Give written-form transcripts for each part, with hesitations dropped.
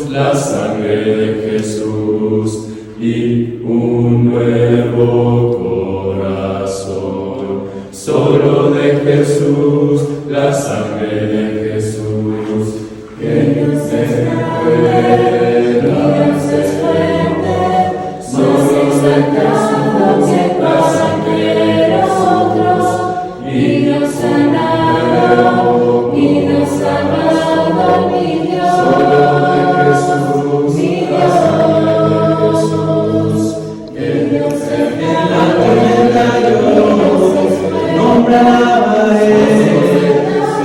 la sangre de Jesús y un nuevo corazón. Solo de Jesús, la sangre de Jesús, que se pueda desprender. Solo de Jesús, la sangre de nosotros, y Dios sanado, y Dios sanado, mi Dios. Solo de Jesús, mi Dios, que Dios se en la tormenta yo nombraba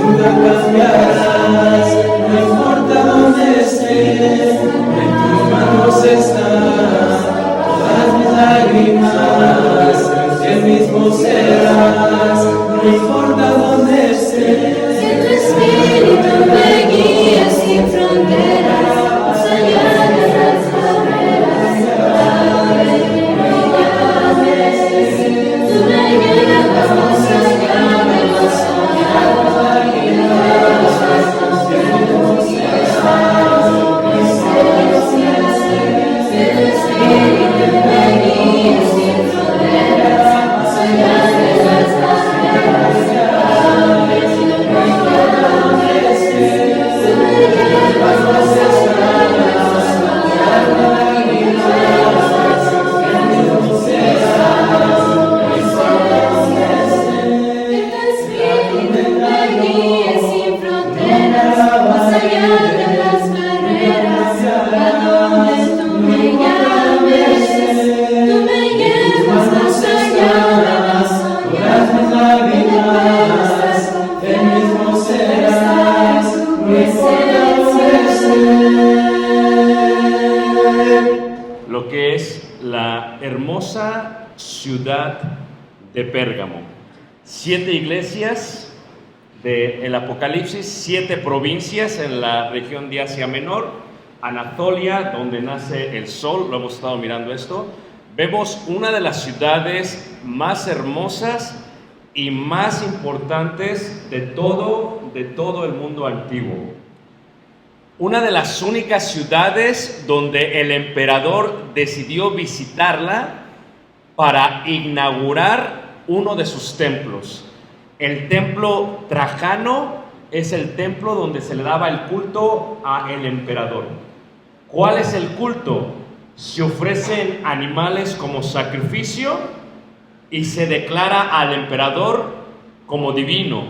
nunca cambiarás, no importa dónde esté, en tus manos están todas mis lágrimas, el mismo serás, no importa dónde esté. Que tu espíritu me guíe sin fronteras, más allá de las barreras, para que me llames, tú me llevas más allá de lo soñado, y de los pasos que hemos llevado, que tu espíritu me guíe sin fronteras, más allá de las barreras, para que me llames, tú me llevas más allá de lo soñado, y de los pasos que hemos llevado, que tu espíritu me guíe sin fronteras, más allá de las barreras, a donde tú me llames, tú me llevas más allá de lo soñado, Todas mis lágrimas, el mismo serás, no importa dónde esté. Lo que es la hermosa ciudad de Pérgamo. 7 iglesias del Apocalipsis, 7 provincias en la región de Asia Menor, Anatolia, donde nace el sol, lo hemos estado mirando esto. Vemos una de las ciudades más hermosas y más importantes de todo el mundo antiguo. Una de las únicas ciudades donde el emperador decidió visitarla para inaugurar uno de sus templos. El templo Trajano es el templo donde se le daba el culto al emperador. ¿Cuál es el culto? Se ofrecen animales como sacrificio y se declara al emperador como divino,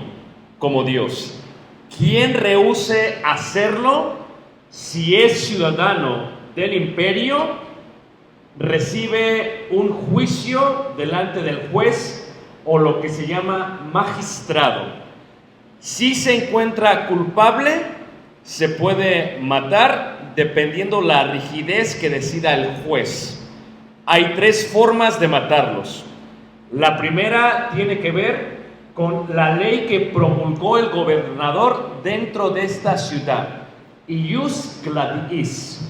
como Dios. Quien rehúse hacerlo, si es ciudadano del imperio, recibe un juicio delante del juez o lo que se llama magistrado. Si se encuentra culpable, se puede matar dependiendo la rigidez que decida el juez. Hay 3 formas de matarlos. La primera tiene que ver con la ley que promulgó el gobernador dentro de esta ciudad. Ius gladiis.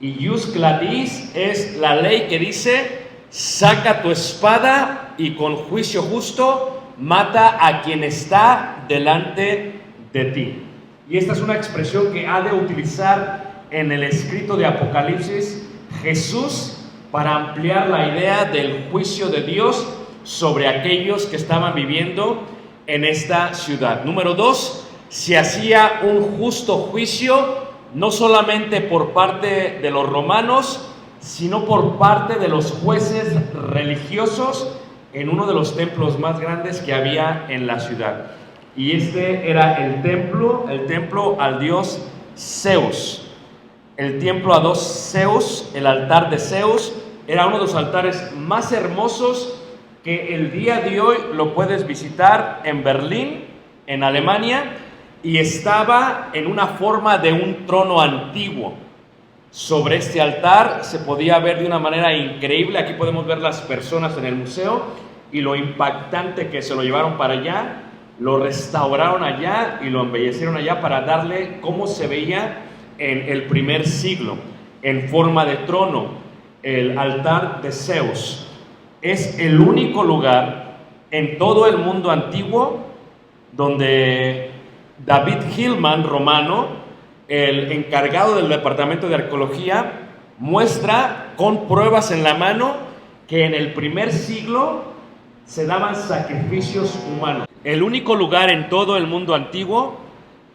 Ius gladiis es la ley que dice: saca tu espada y con juicio justo mata a quien está delante de ti. Y esta es una expresión que ha de utilizar en el escrito de Apocalipsis Jesús para ampliar la idea del juicio de Dios sobre aquellos que estaban viviendo en esta ciudad. Número 2, se hacía un justo juicio no solamente por parte de los romanos, sino por parte de los jueces religiosos en uno de los templos más grandes que había en la ciudad. Y este era el templo al dios Zeus. El templo a dos Zeus, el altar de Zeus, era uno de los altares más hermosos que el día de hoy lo puedes visitar en Berlín, en Alemania, y estaba en una forma de un trono antiguo. Sobre este altar se podía ver de una manera increíble. Aquí podemos ver las personas en el museo y lo impactante que se lo llevaron para allá, lo restauraron allá y lo embellecieron allá para darle cómo se veía en el primer siglo, en forma de trono. El altar de Zeus es el único lugar en todo el mundo antiguo donde David Hillman, romano, el encargado del departamento de arqueología muestra con pruebas en la mano que en el primer siglo se daban sacrificios humanos. El único lugar en todo el mundo antiguo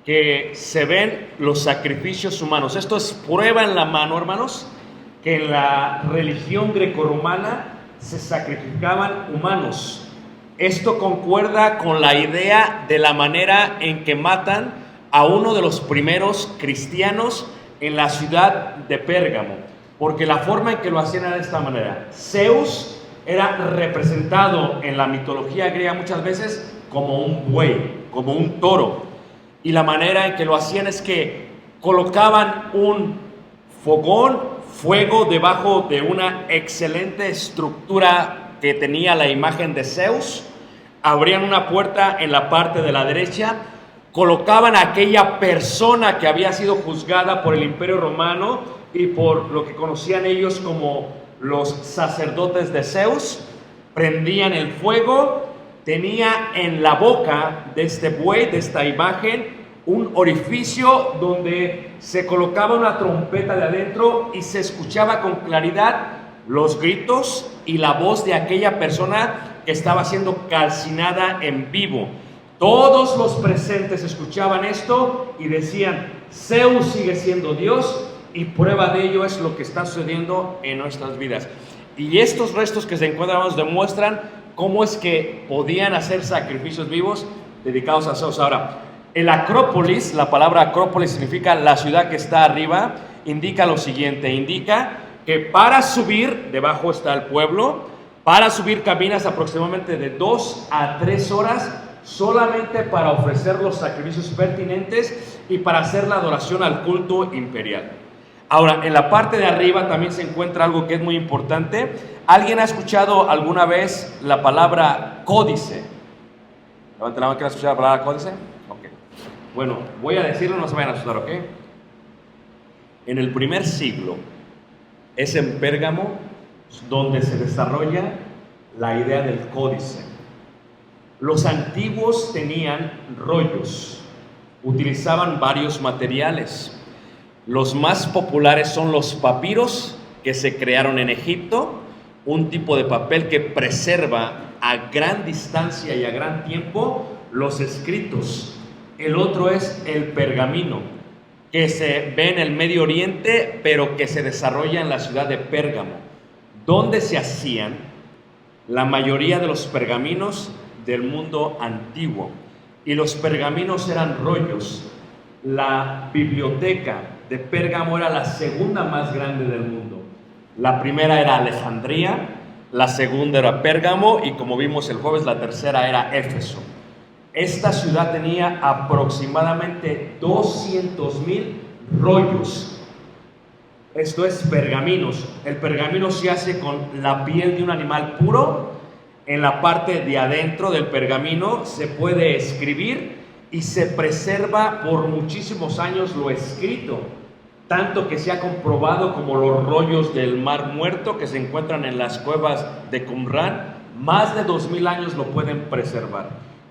que se ven los sacrificios humanos. Esto es prueba en la mano, hermanos, que en la religión grecorromana se sacrificaban humanos. Esto concuerda con la idea de la manera en que matan a uno de los primeros cristianos en la ciudad de Pérgamo, porque la forma en que lo hacían era de esta manera. Zeus era representado en la mitología griega muchas veces como un buey, como un toro, y la manera en que lo hacían es que colocaban un fuego debajo de una excelente estructura que tenía la imagen de Zeus, abrían una puerta en la parte de la derecha, colocaban a aquella persona que había sido juzgada por el Imperio Romano y por lo que conocían ellos como los sacerdotes de Zeus, prendían el fuego, tenía en la boca de este buey, de esta imagen, un orificio donde se colocaba una trompeta de adentro y se escuchaba con claridad los gritos y la voz de aquella persona que estaba siendo calcinada en vivo. Todos los presentes escuchaban esto y decían: Zeus sigue siendo Dios, y prueba de ello es lo que está sucediendo en nuestras vidas. Y estos restos que se encuentran nos demuestran cómo es que podían hacer sacrificios vivos dedicados a Zeus. Ahora, el Acrópolis, la palabra Acrópolis significa la ciudad que está arriba, indica lo siguiente: indica que para subir, debajo está el pueblo, para subir caminas aproximadamente de 2 a 3 horas solamente para ofrecer los sacrificios pertinentes y para hacer la adoración al culto imperial. Ahora, en la parte de arriba también se encuentra algo que es muy importante. ¿Alguien ha escuchado alguna vez la palabra códice? Levanten la mano, ¿quién ha escuchado la palabra códice? Ok. Bueno, voy a decirlo, no se vayan a asustar, ¿ok? En el primer siglo es en Pérgamo donde se desarrolla la idea del códice. Los antiguos tenían rollos, utilizaban varios materiales. Los más populares son los papiros, que se crearon en Egipto, un tipo de papel que preserva a gran distancia y a gran tiempo los escritos. El otro es el pergamino, que se ve en el Medio Oriente, pero que se desarrolla en la ciudad de Pérgamo, donde se hacían la mayoría de los pergaminos del mundo antiguo. Y los pergaminos eran rollos. La biblioteca de Pérgamo era la segunda más grande del mundo. La primera era Alejandría, la segunda era Pérgamo y, como vimos el jueves, la tercera era Éfeso. Esta ciudad tenía aproximadamente 200,000 rollos. Esto es pergaminos. El pergamino se hace con la piel de un animal puro. En la parte de adentro del pergamino se puede escribir y se preserva por muchísimos años lo escrito, tanto que se ha comprobado como los rollos del Mar Muerto que se encuentran en las cuevas de Qumran, más de 2000 años lo pueden preservar,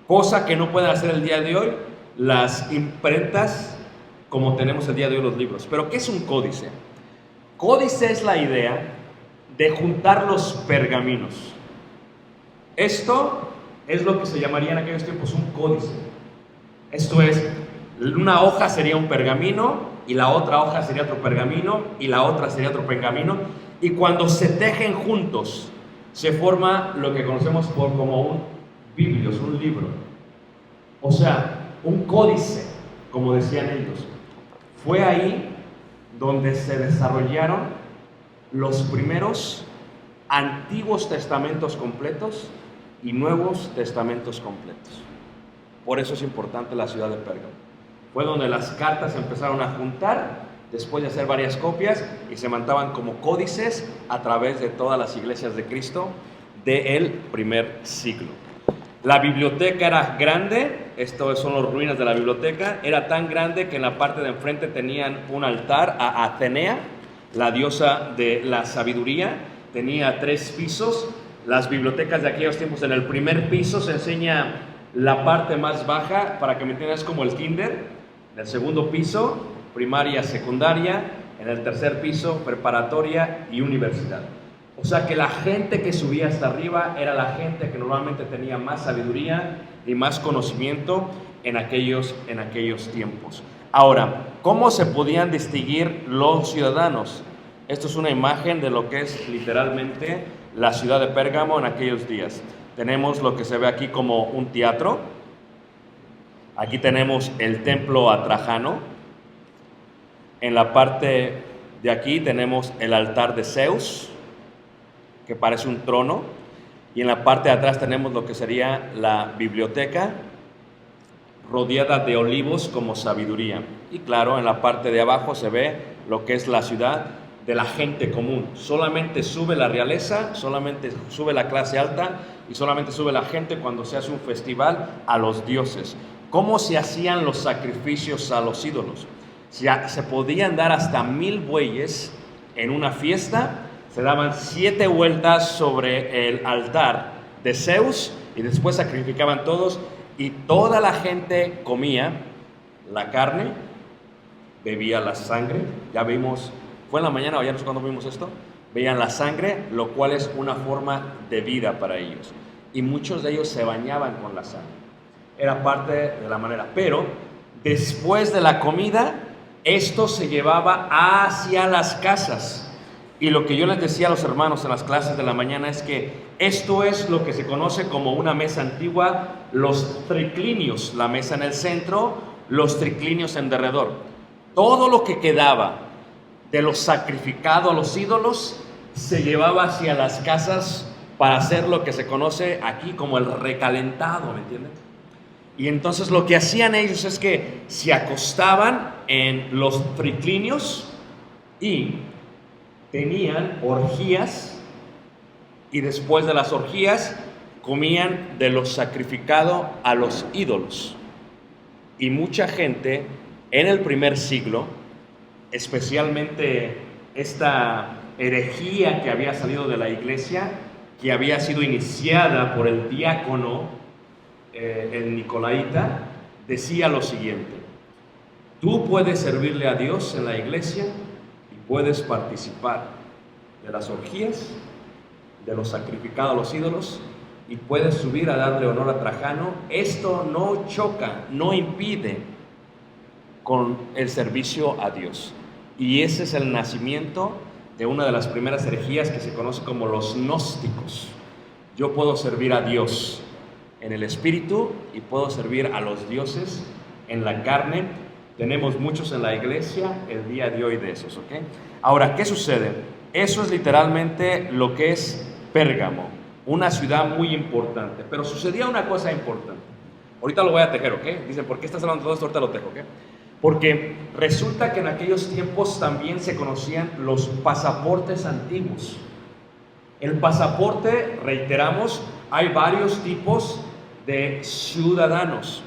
cosa que no pueden hacer el día de hoy las imprentas como tenemos el día de hoy los libros. Pero ¿qué es un códice? Códice es la idea de juntar los pergaminos. Esto es lo que se llamaría en aquellos tiempos un códice. Esto es, una hoja sería un pergamino y la otra hoja sería otro pergamino y la otra sería otro pergamino, y cuando se tejen juntos se forma lo que conocemos como un biblios, un libro. O sea, un códice, como decían ellos. Fue ahí donde se desarrollaron los primeros antiguos testamentos completos y nuevos testamentos completos. Por eso es importante la ciudad de Pérgamo. Fue donde las cartas se empezaron a juntar después de hacer varias copias y se mandaban como códices a través de todas las iglesias de Cristo del primer siglo. La biblioteca era grande. Estos son las ruinas de la biblioteca. Era tan grande que en la parte de enfrente tenían un altar a Atenea, la diosa de la sabiduría. Tenía 3 pisos. Las bibliotecas de aquellos tiempos, en el primer piso se enseña la parte más baja, para que me entiendas, como el kinder. En el segundo piso, primaria, secundaria, en el tercer piso, preparatoria y universidad. O sea que la gente que subía hasta arriba era la gente que normalmente tenía más sabiduría y más conocimiento en aquellos tiempos. Ahora, ¿cómo se podían distinguir los ciudadanos? Esto es una imagen de lo que es literalmente la ciudad de Pérgamo en aquellos días. Tenemos lo que se ve aquí como un teatro. Aquí tenemos el templo a Trajano. En la parte de aquí tenemos el altar de Zeus, que parece un trono. Y en la parte de atrás tenemos lo que sería la biblioteca, rodeada de olivos como sabiduría. Y claro, en la parte de abajo se ve lo que es la ciudad de la gente común. Solamente sube la realeza, solamente sube la clase alta y solamente sube la gente cuando se hace un festival a los dioses. ¿Cómo se hacían los sacrificios a los ídolos? Se podían dar hasta 1000 bueyes en una fiesta. Se daban 7 vueltas sobre el altar de Zeus y después sacrificaban todos, y toda la gente comía la carne, bebía la sangre. Ya vimos, fue en la mañana o ya no sé cuándo vimos esto, veían la sangre, lo cual es una forma de vida para ellos. Y muchos de ellos se bañaban con la sangre. Era parte de la manera. Pero después de la comida, esto se llevaba hacia las casas. Y lo que yo les decía a los hermanos en las clases de la mañana es que esto es lo que se conoce como una mesa antigua, los triclinios, la mesa en el centro, los triclinios en derredor. Todo lo que quedaba de lo sacrificado a los ídolos se llevaba hacia las casas para hacer lo que se conoce aquí como el recalentado, ¿me entienden? Y entonces lo que hacían ellos es que se acostaban en los triclinios y tenían orgías, y después de las orgías comían de lo sacrificado a los ídolos. Y mucha gente en el primer siglo, especialmente esta herejía que había salido de la iglesia, que había sido iniciada por el diácono, el nicolaita, decía lo siguiente: tú puedes servirle a Dios en la iglesia y puedes participar de las orgías, de lo sacrificado a los ídolos, y puedes subir a darle honor a Trajano. Esto no choca, no impide con el servicio a Dios. Y ese es el nacimiento de una de las primeras herejías que se conoce como los gnósticos. Yo puedo servir a Dios en el espíritu y puedo servir a los dioses en la carne. Tenemos muchos en la iglesia el día de hoy de esos, ¿ok? Ahora, ¿qué sucede? Eso es literalmente lo que es Pérgamo, una ciudad muy importante. Pero sucedía una cosa importante. Ahorita lo voy a tejer, ¿ok? Dicen, ¿por qué estás hablando de todo esto? Ahorita lo tejo, ¿ok? Porque resulta que en aquellos tiempos también se conocían los pasaportes antiguos. El pasaporte, reiteramos, hay varios tipos de ciudadanos,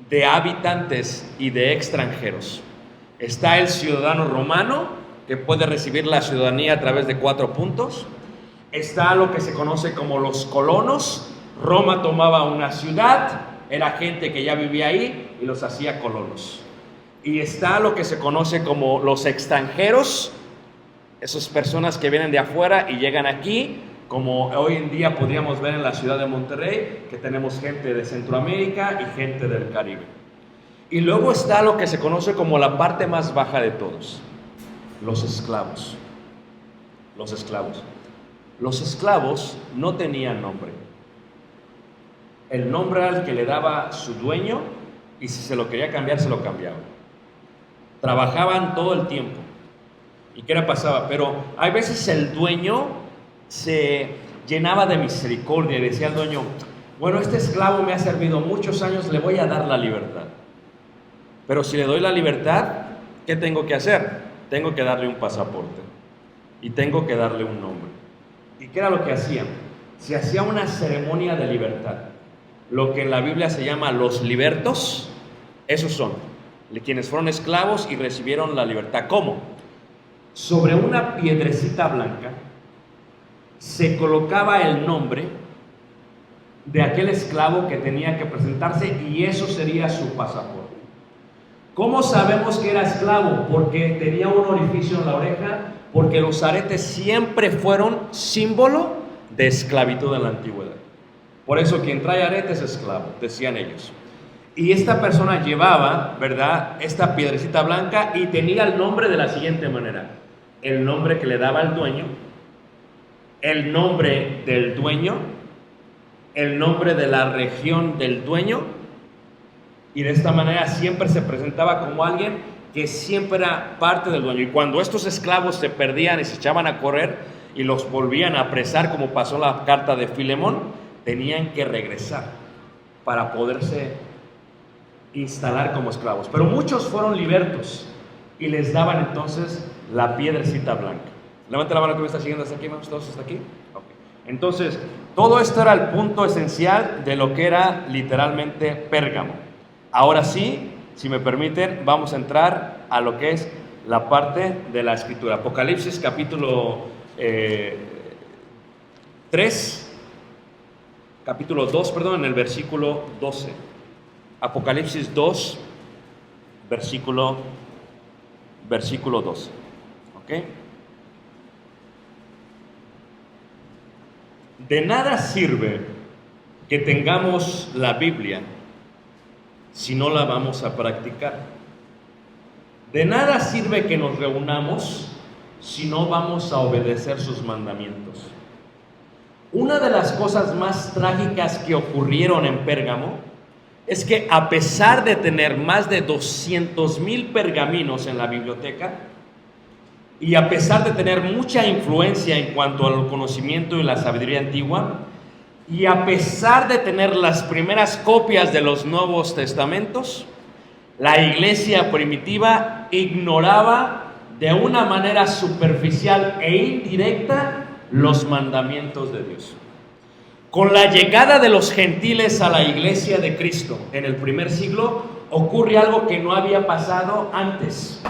de habitantes y de extranjeros. Está el ciudadano romano, que puede recibir la ciudadanía a través de 4 puntos. Está lo que se conoce como los colonos. Roma tomaba una ciudad, era gente que ya vivía ahí y los hacía colonos. Y está lo que se conoce como los extranjeros, esas personas que vienen de afuera y llegan aquí, como hoy en día podríamos ver en la ciudad de Monterrey, que tenemos gente de Centroamérica y gente del Caribe. Y luego está lo que se conoce como la parte más baja de todos, los esclavos. Los esclavos. Los esclavos no tenían nombre. El nombre era el que le daba su dueño, y si se lo quería cambiar, se lo cambiaba. Trabajaban todo el tiempo. ¿Y qué le pasaba? Pero hay veces el dueño se llenaba de misericordia y decía al dueño: bueno, este esclavo me ha servido muchos años, le voy a dar la libertad. Pero si le doy la libertad, ¿qué tengo que hacer? Tengo que darle un pasaporte y tengo que darle un nombre. ¿Y qué era lo que hacían? Se hacía una ceremonia de libertad, lo que en la Biblia se llama los libertos. Esos son quienes fueron esclavos y recibieron la libertad. ¿Cómo? Sobre una piedrecita blanca se colocaba el nombre de aquel esclavo que tenía que presentarse, y eso sería su pasaporte. ¿Cómo sabemos que era esclavo? Porque tenía un orificio en la oreja, porque los aretes siempre fueron símbolo de esclavitud en la antigüedad. Por eso quien trae aretes es esclavo, decían ellos. Y esta persona llevaba, ¿verdad?, esta piedrecita blanca y tenía el nombre de la siguiente manera: el nombre que le daba el dueño, el nombre del dueño, el nombre de la región del dueño, y de esta manera siempre se presentaba como alguien que siempre era parte del dueño. Y cuando estos esclavos se perdían y se echaban a correr y los volvían a apresar, como pasó la carta de Filemón, tenían que regresar para poderse instalar como esclavos. Pero muchos fueron libertos y les daban entonces la piedrecita blanca. Levanta la mano que me está siguiendo hasta aquí, vamos todos hasta aquí. Okay. Entonces, todo esto era el punto esencial de lo que era literalmente Pérgamo. Ahora sí, si me permiten, vamos a entrar a lo que es la parte de la escritura. Apocalipsis capítulo 2, en el versículo 12. Apocalipsis 2, versículo 12. ¿Ok? De nada sirve que tengamos la Biblia si no la vamos a practicar. De nada sirve que nos reunamos si no vamos a obedecer sus mandamientos. Una de las cosas más trágicas que ocurrieron en Pérgamo es que, a pesar de tener más de 200,000 pergaminos en la biblioteca, y a pesar de tener mucha influencia en cuanto al conocimiento y la sabiduría antigua, y a pesar de tener las primeras copias de los Nuevos Testamentos, la iglesia primitiva ignoraba de una manera superficial e indirecta los mandamientos de Dios. Con la llegada de los gentiles a la iglesia de Cristo en el primer siglo, ocurre algo que no había pasado antes.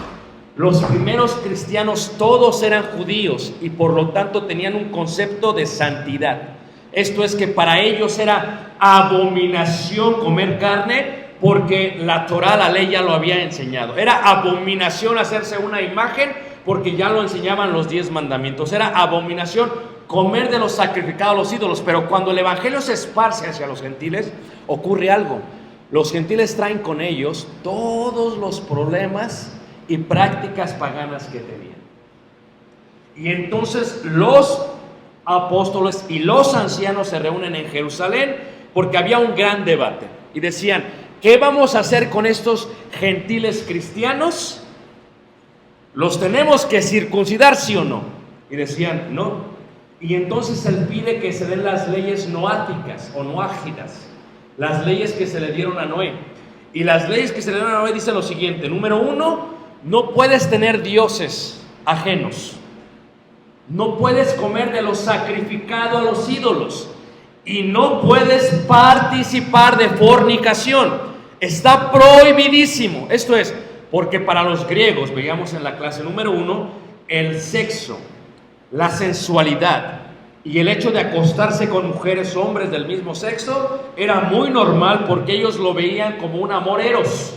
Los primeros cristianos todos eran judíos y por lo tanto tenían un concepto de santidad. Esto es que para ellos era abominación comer carne, porque la Torá, la ley, ya lo había enseñado. Era abominación hacerse una imagen, porque ya lo enseñaban los 10 mandamientos. Era abominación comer de los sacrificados a los ídolos. Pero cuando el evangelio se esparce hacia los gentiles, ocurre algo. Los gentiles traen con ellos todos los problemas y prácticas paganas que tenían. Y entonces los apóstoles y los ancianos se reúnen en Jerusalén porque había un gran debate. Y decían: ¿qué vamos a hacer con estos gentiles cristianos? ¿Los tenemos que circuncidar, sí o no? Y decían: no. Y entonces él pide que se den las leyes noáticas o noágidas, las leyes que se le dieron a Noé. Y las leyes que se le dieron a Noé dicen lo siguiente: número 1, no puedes tener dioses ajenos. No puedes comer de lo sacrificado a los ídolos. Y no puedes participar de fornicación. Está prohibidísimo. Esto es, porque para los griegos, veíamos en la clase número 1, el sexo, la sensualidad y el hecho de acostarse con mujeres o hombres del mismo sexo era muy normal, porque ellos lo veían como un amor eros.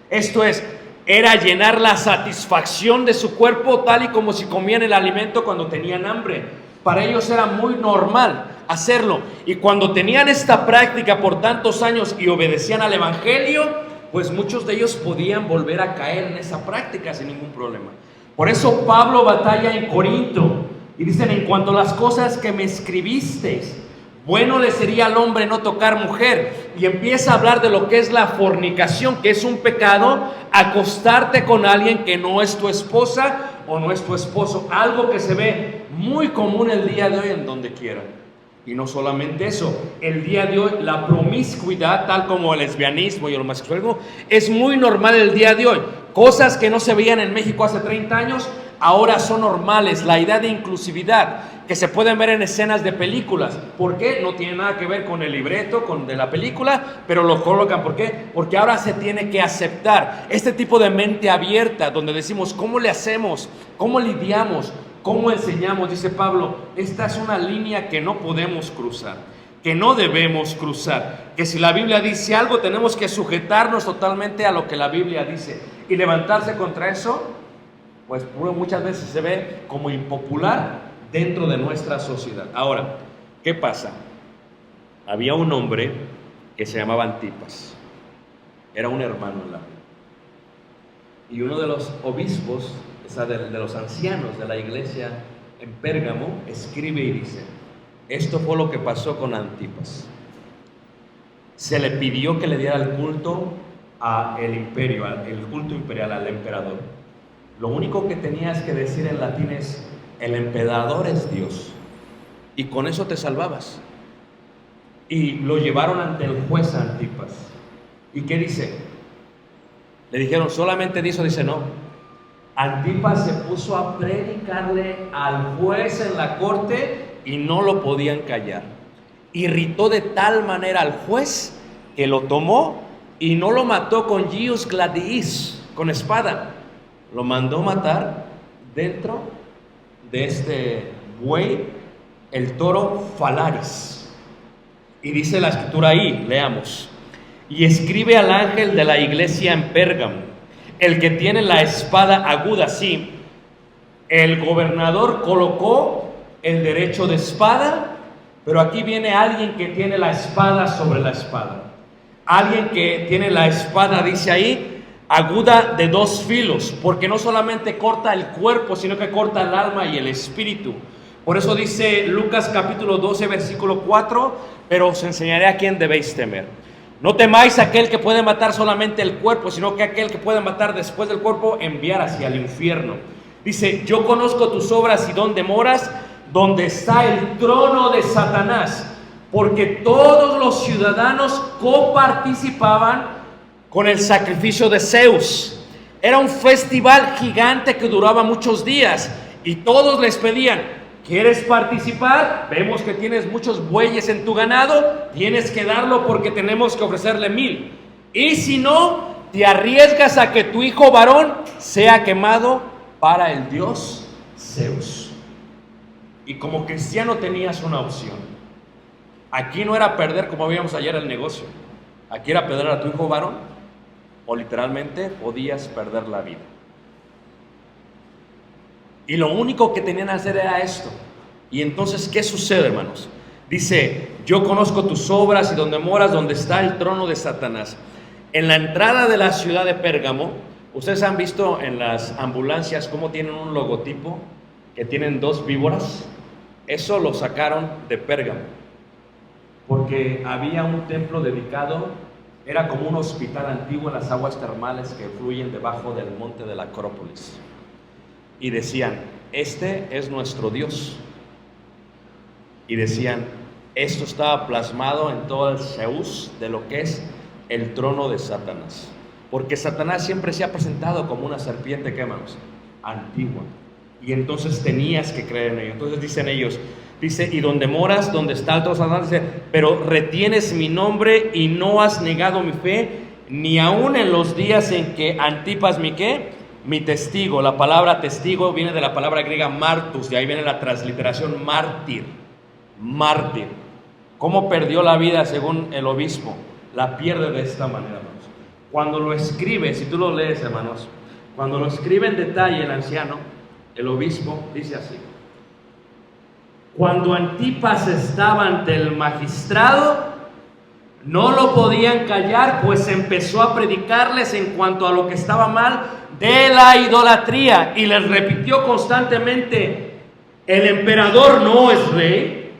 Esto es, era llenar la satisfacción de su cuerpo, tal y como si comían el alimento cuando tenían hambre. Para ellos era muy normal hacerlo. Y cuando tenían esta práctica por tantos años y obedecían al evangelio, pues muchos de ellos podían volver a caer en esa práctica sin ningún problema. Por eso Pablo batalla en Corinto y dicen: en cuanto a las cosas que me escribisteis, bueno le sería al hombre no tocar mujer. Y empieza a hablar de lo que es la fornicación, que es un pecado, acostarte con alguien que no es tu esposa o no es tu esposo, algo que se ve muy común el día de hoy en donde quiera. Y no solamente eso, el día de hoy la promiscuidad, tal como el lesbianismo y el homosexualismo, es muy normal el día de hoy. Cosas que no se veían en México hace 30 años, ahora son normales. La idea de inclusividad, que se pueden ver en escenas de películas. ¿Por qué? No tiene nada que ver con el libreto, de la película, pero lo colocan. ¿Por qué? Porque ahora se tiene que aceptar este tipo de mente abierta, donde decimos: ¿cómo le hacemos? ¿Cómo lidiamos? ¿Cómo enseñamos? Dice Pablo: esta es una línea que no podemos cruzar, que no debemos cruzar, que si la Biblia dice algo, tenemos que sujetarnos totalmente a lo que la Biblia dice. y levantarse contra eso, pues muchas veces se ve como impopular dentro de nuestra sociedad. Ahora, ¿qué pasa? Había un hombre que se llamaba Antipas, era un hermano en la fe. Y uno de los obispos, de los ancianos de la iglesia en Pérgamo, escribe y dice: esto fue lo que pasó con Antipas. Se le pidió que le diera el culto al imperio, el culto imperial al emperador. Lo único que tenías que decir en latín es: el emperador es Dios. Y con eso te salvabas. Y lo llevaron ante el juez a Antipas. ¿Y qué dice? Le dijeron: solamente dice, no. Antipas se puso a predicarle al juez en la corte y no lo podían callar. Irritó de tal manera al juez que lo tomó y no lo mató con Gius gladiis, con espada. Lo mandó matar dentro de este buey, el toro Falaris. Y dice la escritura ahí, leamos: y escribe al ángel de la iglesia en Pérgamo, el que tiene la espada aguda. Sí, el gobernador colocó el derecho de espada, pero aquí viene alguien que tiene la espada sobre la espada. Alguien que tiene la espada, dice ahí, aguda de dos filos, porque no solamente corta el cuerpo, sino que corta el alma y el espíritu. Por eso dice Lucas capítulo 12, versículo 4: pero os enseñaré a quién debéis temer. No temáis a aquel que puede matar solamente el cuerpo, sino que aquel que puede matar después del cuerpo, enviar hacia el infierno. Dice: yo conozco tus obras y dónde moras, donde está el trono de Satanás, porque todos los ciudadanos coparticipaban con el sacrificio de Zeus. Era un festival gigante que duraba muchos días y todos les pedían: ¿quieres participar? Vemos que tienes muchos bueyes en tu ganado, tienes que darlo porque tenemos que ofrecerle 1000. Y si no, te arriesgas a que tu hijo varón sea quemado para el dios Zeus. Y como cristiano tenías una opción. Aquí no era perder, como vimos ayer, el negocio. Aquí era perder a tu hijo varón, o literalmente podías perder la vida. Y lo único que tenían que hacer era esto. Y entonces, ¿qué sucede, hermanos? Dice: yo conozco tus obras y donde moras, donde está el trono de Satanás. En la entrada de la ciudad de Pérgamo, ustedes han visto en las ambulancias cómo tienen un logotipo que tienen 2 víboras. Eso lo sacaron de Pérgamo, porque había un templo dedicado, era como un hospital antiguo en las aguas termales que fluyen debajo del monte de la Acrópolis. Y decían: este es nuestro Dios. Y decían: esto estaba plasmado en todo el Zeus de lo que es el trono de Satanás. Porque Satanás siempre se ha presentado como una serpiente, ¿qué, hermanos? Antigua. Y entonces tenías que creer en ello. Entonces dicen ellos, dice: y donde moras, donde está el trono de Satanás, dice: pero retienes mi nombre y no has negado mi fe, ni aun en los días en que Antipas mi testigo. La palabra testigo viene de la palabra griega martus, de ahí viene la transliteración mártir. Mártir. ¿Cómo perdió la vida según el obispo? La pierde de esta manera, hermanos. Cuando lo escribe, si tú lo lees, hermanos, cuando lo escribe en detalle el anciano, el obispo, dice así: cuando Antipas estaba ante el magistrado, no lo podían callar, pues empezó a predicarles en cuanto a lo que estaba mal de la idolatría, y les repitió constantemente: el emperador no es rey,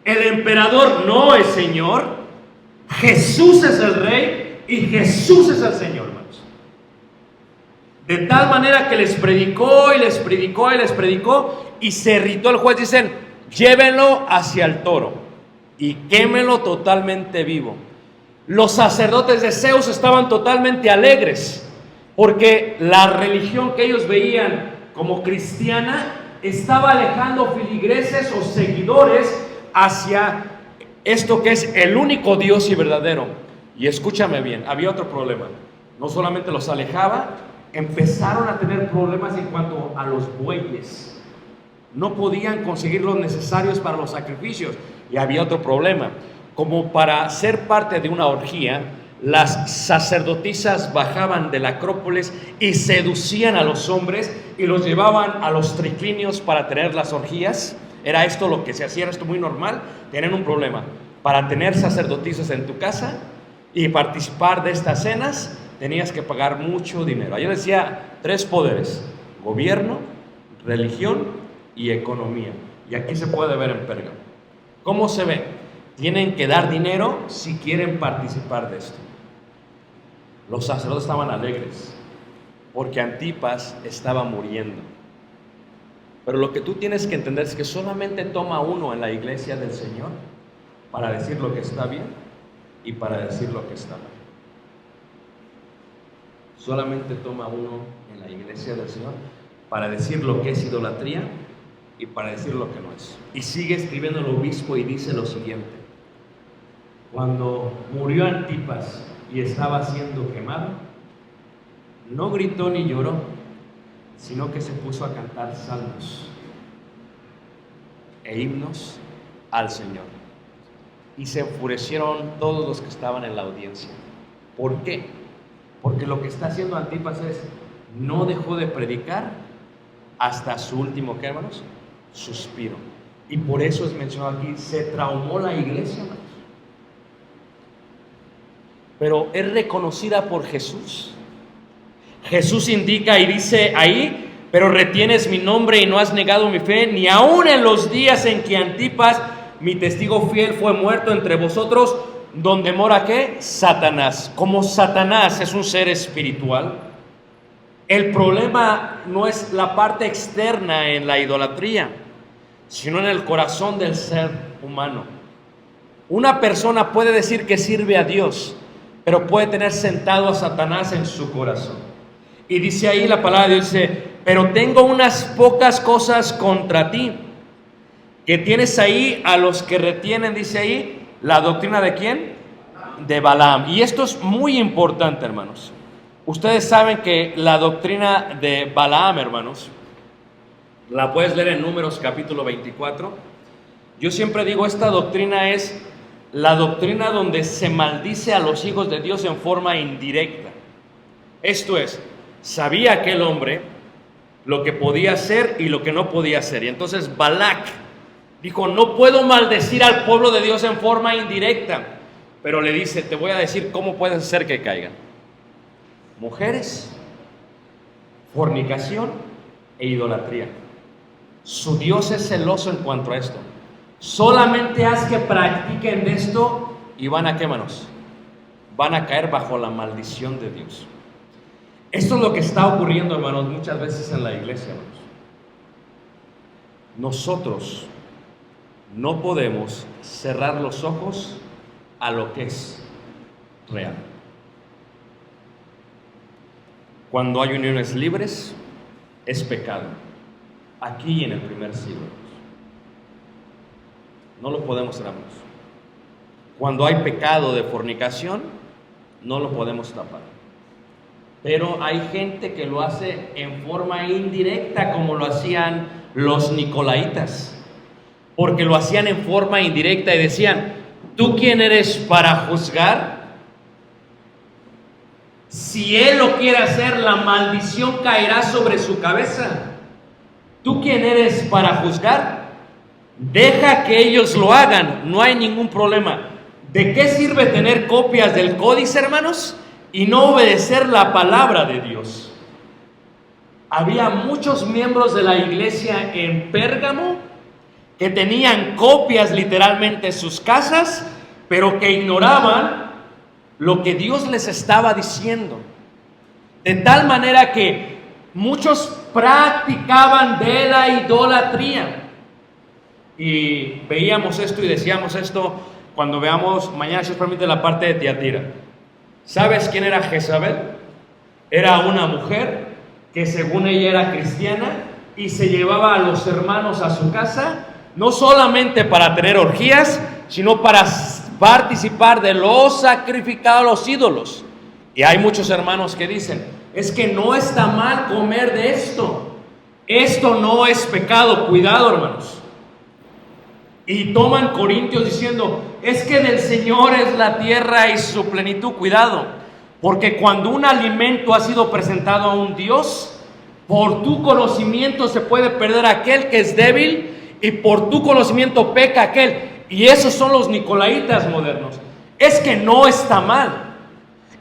el emperador no es señor, Jesús es el rey y Jesús es el señor, hermanos. De tal manera que les predicó y les predicó y les predicó, y se irritó el juez. Dicen: llévenlo hacia el toro y quémenlo totalmente vivo. Los sacerdotes de Zeus estaban totalmente alegres, porque la religión que ellos veían como cristiana estaba alejando feligreses o seguidores hacia esto que es el único Dios y verdadero. Y escúchame bien, había otro problema. No solamente los alejaba, empezaron a tener problemas en cuanto a los bueyes. No podían conseguir los necesarios para los sacrificios. Y había otro problema. Como para ser parte de una orgía, las sacerdotisas bajaban de la Acrópolis y seducían a los hombres y los llevaban a los triclinios para tener las orgías. Era esto lo que se hacía, era esto muy normal. Tenían un problema. Para tener sacerdotisas en tu casa y participar de estas cenas, tenías que pagar mucho dinero. Ayer decía 3 poderes: gobierno, religión y economía. Y aquí se puede ver en Pérgamo. ¿Cómo se ve? Tienen que dar dinero si quieren participar de esto. Los sacerdotes estaban alegres porque Antipas estaba muriendo. Pero lo que tú tienes que entender es que solamente toma uno en la iglesia del Señor para decir lo que está bien y para decir lo que está mal. Solamente toma uno en la iglesia del Señor para decir lo que es idolatría y para decir lo que no es. Y sigue escribiendo el obispo y dice lo siguiente: cuando murió Antipas y estaba siendo quemado, no gritó ni lloró, sino que se puso a cantar salmos e himnos al Señor. Y se enfurecieron todos los que estaban en la audiencia. ¿Por qué? Porque lo que está haciendo Antipas es, no dejó de predicar hasta su último, ¿qué, hermanos? Suspiro. Y por eso es mencionado aquí, se traumó la iglesia, hermanos. Pero es reconocida por Jesús. Jesús indica y dice ahí: pero retienes mi nombre y no has negado mi fe, ni aun en los días en que Antipas, mi testigo fiel, fue muerto entre vosotros, donde mora ¿qué? Satanás. Como Satanás es un ser espiritual, el problema no es la parte externa en la idolatría, sino en el corazón del ser humano. Una persona puede decir que sirve a Dios, pero puede tener sentado a Satanás en su corazón. Y dice ahí la palabra de Dios, dice: pero tengo unas pocas cosas contra ti, que tienes ahí a los que retienen, dice ahí, la doctrina de ¿quién? De Balaam. Y esto es muy importante, hermanos. Ustedes saben que la doctrina de Balaam, hermanos, la puedes leer en Números capítulo 24. Yo siempre digo, esta doctrina es la doctrina donde se maldice a los hijos de Dios en forma indirecta. Esto es, sabía aquel hombre lo que podía hacer y lo que no podía hacer. Y entonces Balac dijo: no puedo maldecir al pueblo de Dios en forma indirecta, pero le dice: te voy a decir cómo puedes hacer que caigan: mujeres, fornicación e idolatría. Su Dios es celoso en cuanto a esto. Solamente haz que practiquen de esto y van a, ¿qué, hermanos? Van a caer bajo la maldición de Dios. Esto es lo que está ocurriendo, hermanos, muchas veces en la iglesia, hermanos. Nosotros no podemos cerrar los ojos a lo que es real. Cuando hay uniones libres, es pecado. Aquí en el primer siglo. No lo podemos cerrar. Cuando hay pecado de fornicación, no lo podemos tapar. Pero hay gente que lo hace en forma indirecta, como lo hacían los nicolaitas. Porque lo hacían en forma indirecta y decían: ¿tú quién eres para juzgar? Si él lo quiere hacer, la maldición caerá sobre su cabeza. ¿Tú quién eres para juzgar? Deja que ellos lo hagan, no hay ningún problema. ¿De qué sirve tener copias del códice, hermanos, y no obedecer la palabra de Dios? Había muchos miembros de la iglesia en Pérgamo que tenían copias literalmente en sus casas, pero que ignoraban lo que Dios les estaba diciendo. De tal manera que muchos practicaban de la idolatría. Y veíamos esto y decíamos esto cuando veamos mañana, si os permite, la parte de Tiatira. ¿Sabes quién era Jezabel? Era una mujer que según ella era cristiana y se llevaba a los hermanos a su casa, no solamente para tener orgías, sino para participar de lo sacrificado a los ídolos. Y hay muchos hermanos que dicen: es que no está mal comer de esto, esto no es pecado. Cuidado, hermanos. Y toman Corintios diciendo, es que del Señor es la tierra y su plenitud. Cuidado, porque cuando un alimento ha sido presentado a un Dios, por tu conocimiento se puede perder aquel que es débil, y por tu conocimiento peca aquel. Y esos son los nicolaitas modernos. Es que no está mal,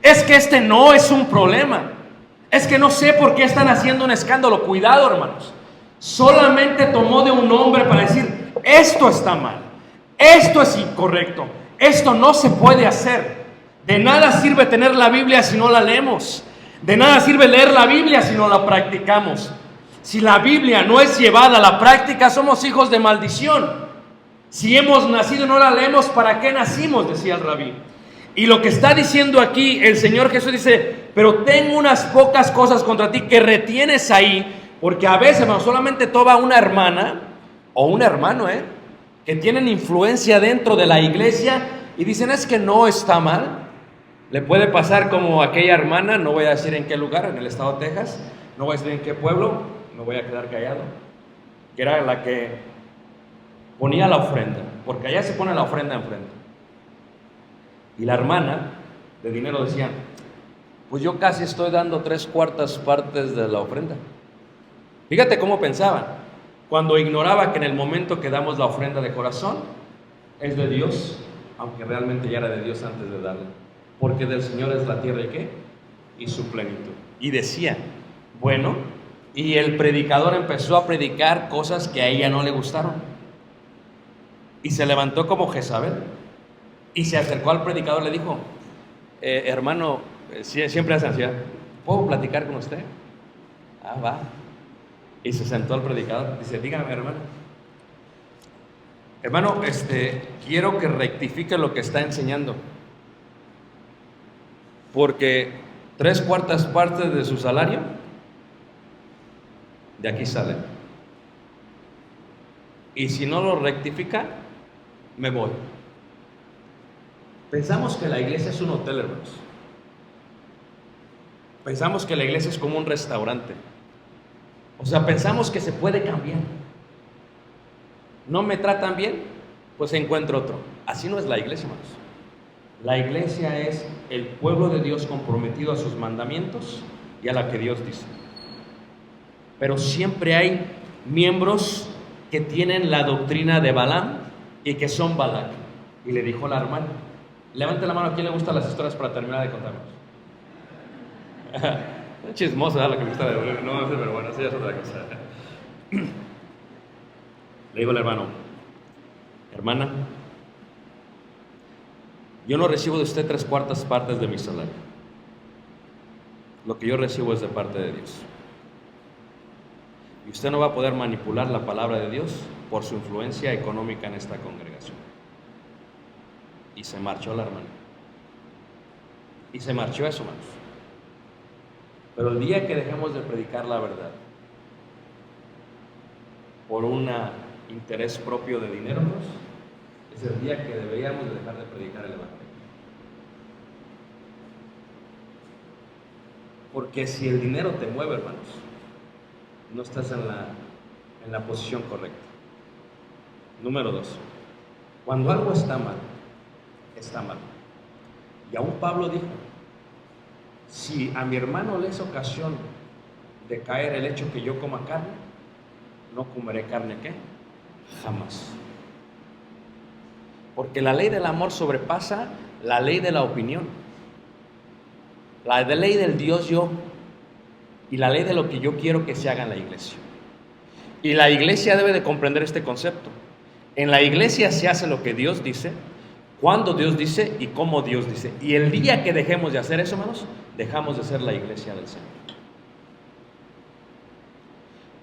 es que este no es un problema, es que no sé por qué están haciendo un escándalo. Cuidado, hermanos, solamente tomó de un hombre para decir, esto está mal, esto es incorrecto, esto no se puede hacer. De nada sirve tener la Biblia si no la leemos, de nada sirve leer la Biblia si no la practicamos. Si la Biblia no es llevada a la práctica, somos hijos de maldición. Si hemos nacido y no la leemos, ¿para qué nacimos?, decía el rabí. Y lo que está diciendo aquí el Señor Jesús dice, pero tengo unas pocas cosas contra ti que retienes ahí, porque a veces no solamente toma una hermana o un hermano, que tienen influencia dentro de la iglesia y dicen, es que no está mal. Le puede pasar como aquella hermana, no voy a decir en qué lugar, en el estado de Texas, no voy a decir en qué pueblo, me voy a quedar callado, que era la que ponía la ofrenda, porque allá se pone la ofrenda enfrente. Y la hermana de dinero decía, pues yo casi estoy dando 3/4 partes de la ofrenda. Fíjate cómo pensaban, cuando ignoraba que en el momento que damos la ofrenda de corazón, es de Dios, aunque realmente ya era de Dios antes de darla, porque del Señor es la tierra y ¿qué? Y su plenitud. Y decía, bueno, y el predicador empezó a predicar cosas que a ella no le gustaron. Y se levantó como Jezabel y se acercó al predicador y le dijo, hermano, siempre hacen así, ¿puedo platicar con usted? Ah, va. Y se sentó al predicador, dice, dígame, hermano. Hermano, quiero que rectifique lo que está enseñando, porque 3/4 partes de su salario de aquí salen. Y si no lo rectifica, me voy. Pensamos que la iglesia es un hotel, hermanos. Pensamos que la iglesia es como un restaurante. O sea, pensamos que se puede cambiar. ¿No me tratan bien? Pues encuentro otro. Así no es la iglesia, hermanos. La iglesia es el pueblo de Dios comprometido a sus mandamientos y a la que Dios dice. Pero siempre hay miembros que tienen la doctrina de Balaam y que son Balac. Y le dijo la hermana, levante la mano, ¿a quién le gustan las historias para terminar de contarnos? Es chismoso, ¿verdad? Lo que me gusta de no, pero bueno, eso ya es otra cosa. Le digo al hermano, hermana, yo no recibo de usted 3/4 partes de mi salario. Lo que yo recibo es de parte de Dios. Y usted no va a poder manipular la palabra de Dios por su influencia económica en esta congregación. Y se marchó la hermana. Y se marchó eso, hermanos. Pero el día que dejemos de predicar la verdad por un interés propio de dinero, hermanos, es el día que deberíamos de dejar de predicar el evangelio. Porque si el dinero te mueve, hermanos, no estás en la posición correcta. Número 2, cuando algo está mal, está mal. Y aún Pablo dijo, si a mi hermano le es ocasión de caer el hecho que yo coma carne, no comeré carne, ¿qué? Jamás. Porque la ley del amor sobrepasa la ley de la opinión, la ley del Dios yo y la ley de lo que yo quiero que se haga en la iglesia. Y la iglesia debe de comprender este concepto. En la iglesia se hace lo que Dios dice, cuando Dios dice y cómo Dios dice. Y el día que dejemos de hacer eso, hermanos, dejamos de ser la iglesia del Señor.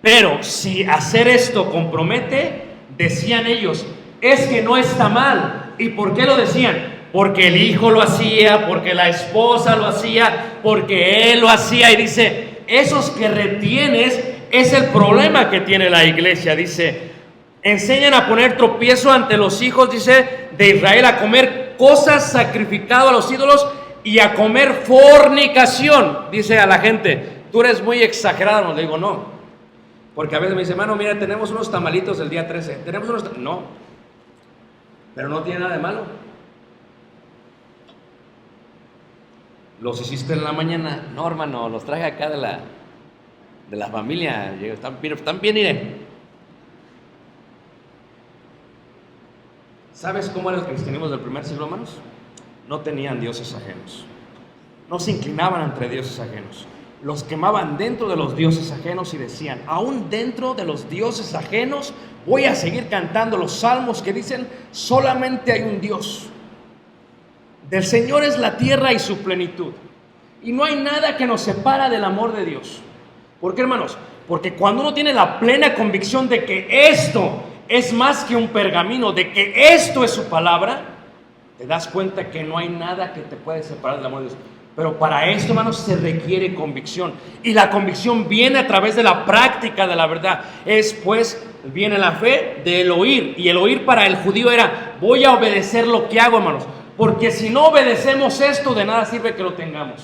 Pero si hacer esto compromete, decían ellos, es que no está mal. ¿Y por qué lo decían? Porque el hijo lo hacía, porque la esposa lo hacía, porque él lo hacía. Y dice, esos que retienes es el problema que tiene la iglesia. Dice, enseñan a poner tropiezo ante los hijos, dice, de Israel, a comer cosas sacrificadas a los ídolos y a comer fornicación. Dice a la gente, tú eres muy exagerado. No le digo, no. Porque a veces me dice, hermano, mira, tenemos unos tamalitos el día 13. Tenemos unos... No. pero no tiene nada de malo. Los hiciste en la mañana. No, hermano, los traje acá de la familia. Están bien, iré. ¿Sabes cómo era el cristianismo del primer siglo, hermanos? No tenían dioses ajenos. No se inclinaban ante dioses ajenos. Los quemaban dentro de los dioses ajenos y decían, aún dentro de los dioses ajenos voy a seguir cantando los salmos que dicen, solamente hay un Dios. Del Señor es la tierra y su plenitud. Y no hay nada que nos separa del amor de Dios. ¿Por qué, hermanos? Porque cuando uno tiene la plena convicción de que esto es más que un pergamino, de que esto es su palabra, te das cuenta que no hay nada que te puede separar del amor de Dios. Pero para esto, hermanos, se requiere convicción. Y la convicción viene a través de la práctica de la verdad. Viene la fe del oír. Y el oír para el judío era, voy a obedecer lo que hago, hermanos. Porque si no obedecemos esto, de nada sirve que lo tengamos.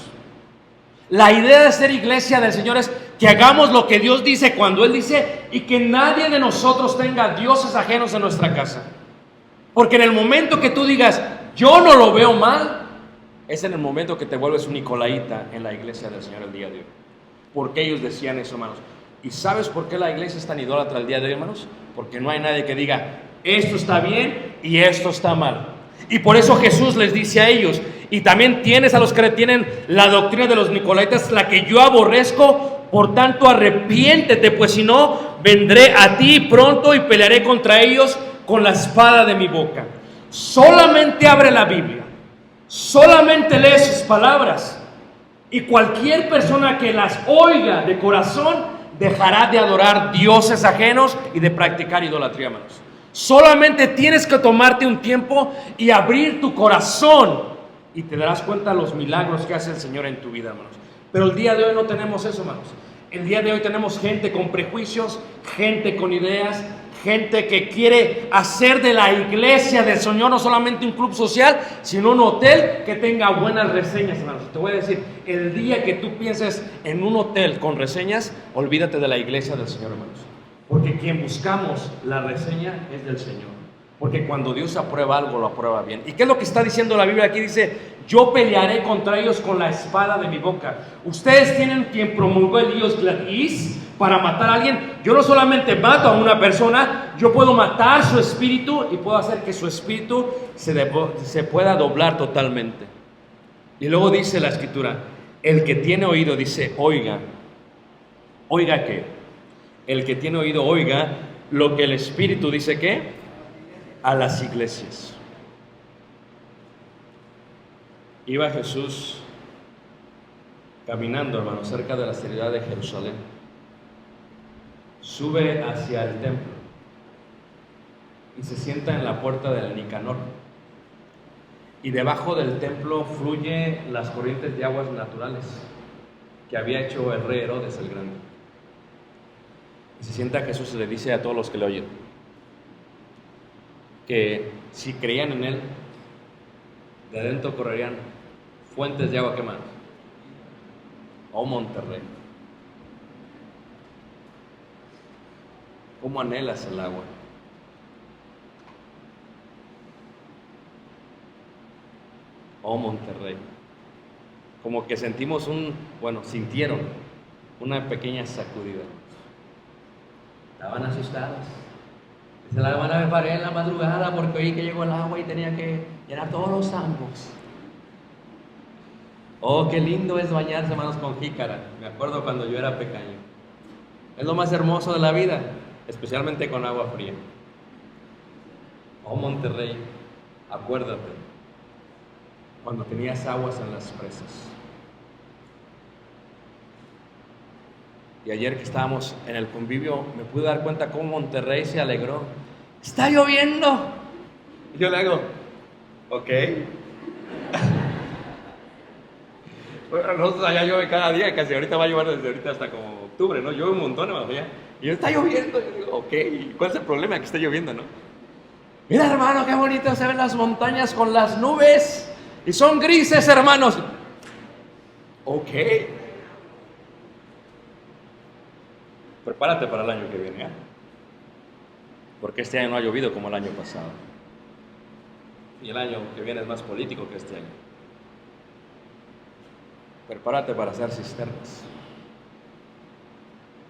La idea de ser iglesia del Señor es que hagamos lo que Dios dice cuando Él dice y que nadie de nosotros tenga dioses ajenos en nuestra casa. Porque en el momento que tú digas, yo no lo veo mal, es en el momento que te vuelves un nicolaíta en la iglesia del Señor el día de hoy. Porque ellos decían eso, hermanos. ¿Y sabes por qué la iglesia es tan idólatra el día de hoy, hermanos? Porque no hay nadie que diga, esto está bien y esto está mal. Y por eso Jesús les dice a ellos, y también tienes a los que tienen la doctrina de los nicolaitas, la que yo aborrezco, por tanto arrepiéntete, pues si no, vendré a ti pronto y pelearé contra ellos con la espada de mi boca. Solamente abre la Biblia, solamente lee sus palabras, y cualquier persona que las oiga de corazón dejará de adorar dioses ajenos y de practicar idolatría, hermanos. Solamente tienes que tomarte un tiempo y abrir tu corazón y te darás cuenta de los milagros que hace el Señor en tu vida, hermanos. Pero el día de hoy no tenemos eso, hermanos. El día de hoy tenemos gente con prejuicios, gente con ideas, gente que quiere hacer de la iglesia del Señor no solamente un club social, sino un hotel que tenga buenas reseñas, hermanos. Te voy a decir, el día que tú pienses en un hotel con reseñas, olvídate de la iglesia del Señor, hermanos. Porque quien buscamos la reseña es del Señor. Porque cuando Dios aprueba algo, lo aprueba bien. ¿Y qué es lo que está diciendo la Biblia aquí? Dice, yo pelearé contra ellos con la espada de mi boca. Ustedes tienen quien promulgó el Dios Gladys para matar a alguien. Yo no solamente mato a una persona, yo puedo matar su espíritu y puedo hacer que su espíritu se pueda doblar totalmente. Y luego dice la Escritura, el que tiene oído, dice, oiga. ¿Oiga qué? El que tiene oído, oiga lo que el Espíritu dice, ¿qué? A las iglesias. Iba Jesús caminando, hermano, cerca de la ciudad de Jerusalén. Sube hacia el templo y se sienta en la puerta del Nicanor. Y debajo del templo fluyen las corrientes de aguas naturales que había hecho el rey Herodes el Grande. Y se sienta Jesús y le dice a todos los que le oyen que si creían en Él, de adentro correrían fuentes de agua quemadas. Oh Monterrey, ¿cómo anhelas el agua? Oh Monterrey, como que sentimos sintieron una pequeña sacudida. Estaban asustados. Dice, la hermana, me paré en la madrugada porque oí que llegó el agua y tenía que llenar todos los ambos. Oh, qué lindo es bañarse, hermanos, con jícara. Me acuerdo cuando yo era pequeño. Es lo más hermoso de la vida, especialmente con agua fría. Oh, Monterrey, acuérdate cuando tenías aguas en las presas. Y ayer que estábamos en el convivio, me pude dar cuenta cómo Monterrey se alegró. ¡Está lloviendo! Y yo le hago, ok. Bueno, nosotros allá llueve cada día, casi ahorita va a llover desde ahorita hasta como octubre, ¿no? Llueve un montón, hermano, ya. Y yo, está lloviendo. Y yo digo, ok, ¿cuál es el problema? Que esté lloviendo, ¿no? Mira, hermano, qué bonito se ven las montañas con las nubes. Y son grises, hermanos. Ok. Prepárate para el año que viene, ¿eh? Porque este año no ha llovido como el año pasado. Y el año que viene es más político que este año. Prepárate para hacer cisternas.